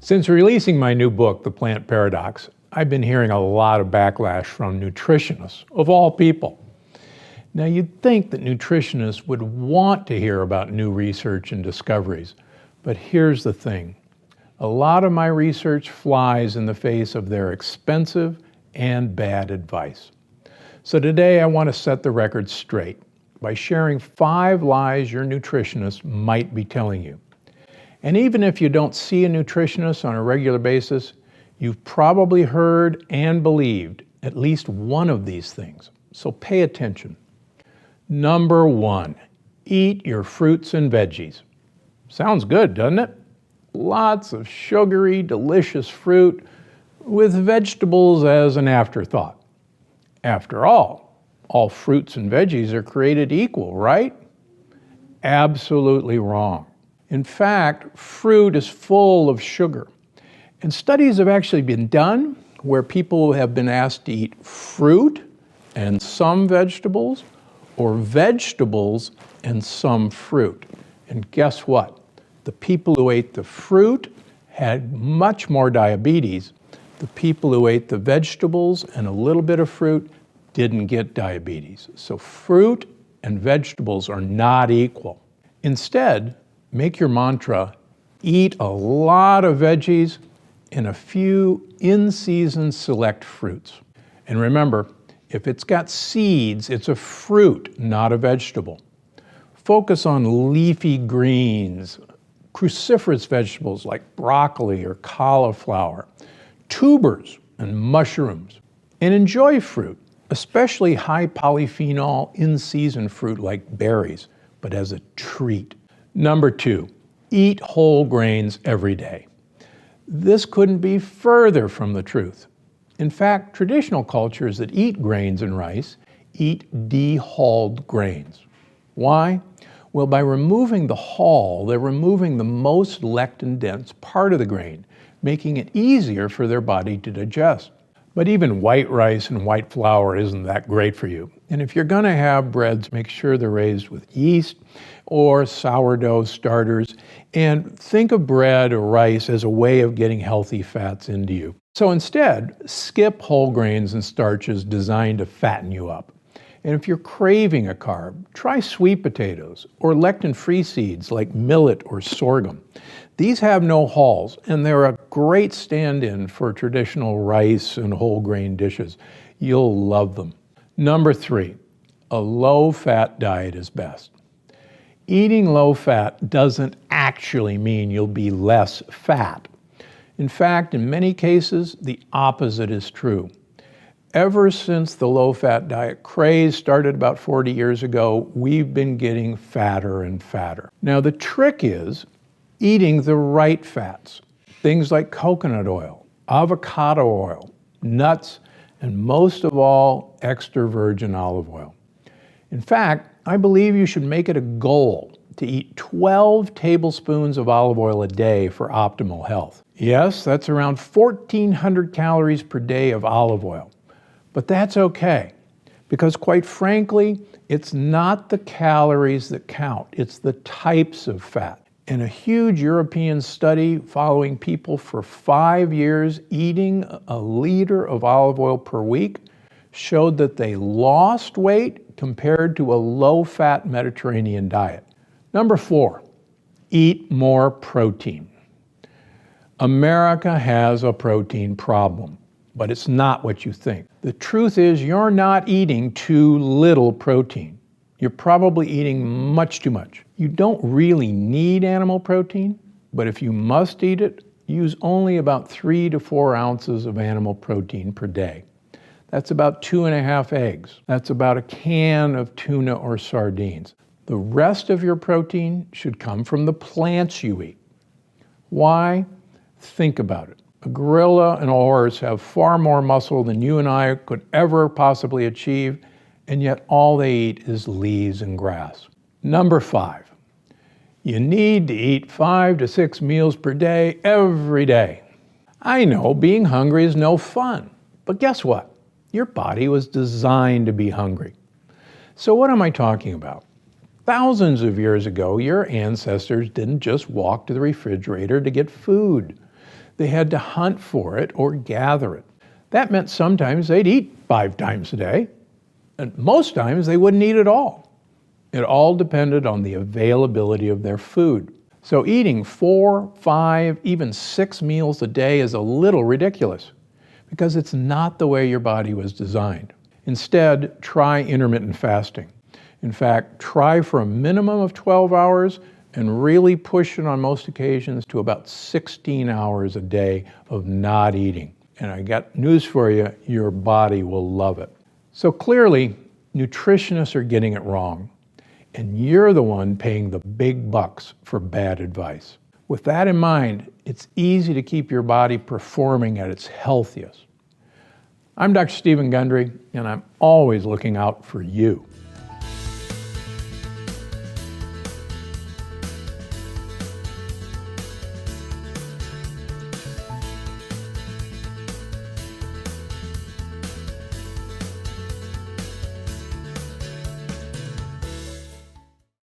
Since releasing my new book, The Plant Paradox, I've been hearing a lot of backlash from nutritionists, of all people. Now, you'd think that nutritionists would want to hear about new research and discoveries, but here's the thing. A lot of my research flies in the face of their expensive and bad advice. So today I want to set the record straight by sharing 5 lies your nutritionist might be telling you. And even if you don't see a nutritionist on a regular basis, you've probably heard and believed at least one of these things. So pay attention. Number 1, eat your fruits and veggies. Sounds good, doesn't it? Lots of sugary, delicious fruit with vegetables as an afterthought. After all fruits and veggies are created equal, right? Absolutely wrong. In fact, fruit is full of sugar. And studies have actually been done where people have been asked to eat fruit and some vegetables, or vegetables and some fruit. And guess what? The people who ate the fruit had much more diabetes. The people who ate the vegetables and a little bit of fruit didn't get diabetes. So fruit and vegetables are not equal. Instead, make your mantra, eat a lot of veggies and a few in-season select fruits. And remember, if it's got seeds, it's a fruit, not a vegetable. Focus on leafy greens, cruciferous vegetables like broccoli or cauliflower, tubers and mushrooms. And enjoy fruit, especially high polyphenol in-season fruit like berries, but as a treat. Number 2, eat whole grains every day. This couldn't be further from the truth. In fact, traditional cultures that eat grains and rice eat de-hulled grains. Why? Well, by removing the hull, they're removing the most lectin-dense part of the grain, making it easier for their body to digest. But even white rice and white flour isn't that great for you. And if you're going to have breads, make sure they're raised with yeast or sourdough starters. And think of bread or rice as a way of getting healthy fats into you. So instead, skip whole grains and starches designed to fatten you up. And if you're craving a carb, try sweet potatoes or lectin-free seeds like millet or sorghum. These have no hulls, and they're a great stand-in for traditional rice and whole grain dishes. You'll love them. Number 3, a low-fat diet is best. Eating low-fat doesn't actually mean you'll be less fat. In fact, in many cases, the opposite is true. Ever since the low-fat diet craze started about 40 years ago, we've been getting fatter and fatter. Now, the trick is eating the right fats, things like coconut oil, avocado oil, nuts, and most of all, extra virgin olive oil. In fact, I believe you should make it a goal to eat 12 tablespoons of olive oil a day for optimal health. Yes, that's around 1,400 calories per day of olive oil. But that's okay, because quite frankly, it's not the calories that count, it's the types of fat. In a huge European study following people for 5 years eating a liter of olive oil per week showed that they lost weight compared to a low-fat Mediterranean diet. Number 4, eat more protein. America has a protein problem, but it's not what you think. The truth is you're not eating too little protein. You're probably eating much too much. You don't really need animal protein, but if you must eat it, use only about 3 to 4 ounces of animal protein per day. That's about 2.5 eggs. That's about a can of tuna or sardines. The rest of your protein should come from the plants you eat. Why? Think about it. A gorilla and a horse have far more muscle than you and I could ever possibly achieve, and yet all they eat is leaves and grass. Number 5, you need to eat 5 to 6 meals per day every day. I know being hungry is no fun, but guess what? Your body was designed to be hungry. So what am I talking about? Thousands of years ago, your ancestors didn't just walk to the refrigerator to get food. They had to hunt for it or gather it. That meant sometimes they'd eat 5 times a day, and most times they wouldn't eat at all. It all depended on the availability of their food. So eating 4, 5, even 6 meals a day is a little ridiculous because it's not the way your body was designed. Instead, try intermittent fasting. In fact, try for a minimum of 12 hours and really push it on most occasions to about 16 hours a day of not eating. And I got news for you, your body will love it. So clearly, nutritionists are getting it wrong, and you're the one paying the big bucks for bad advice. With that in mind, it's easy to keep your body performing at its healthiest. I'm Dr. Steven Gundry, and I'm always looking out for you.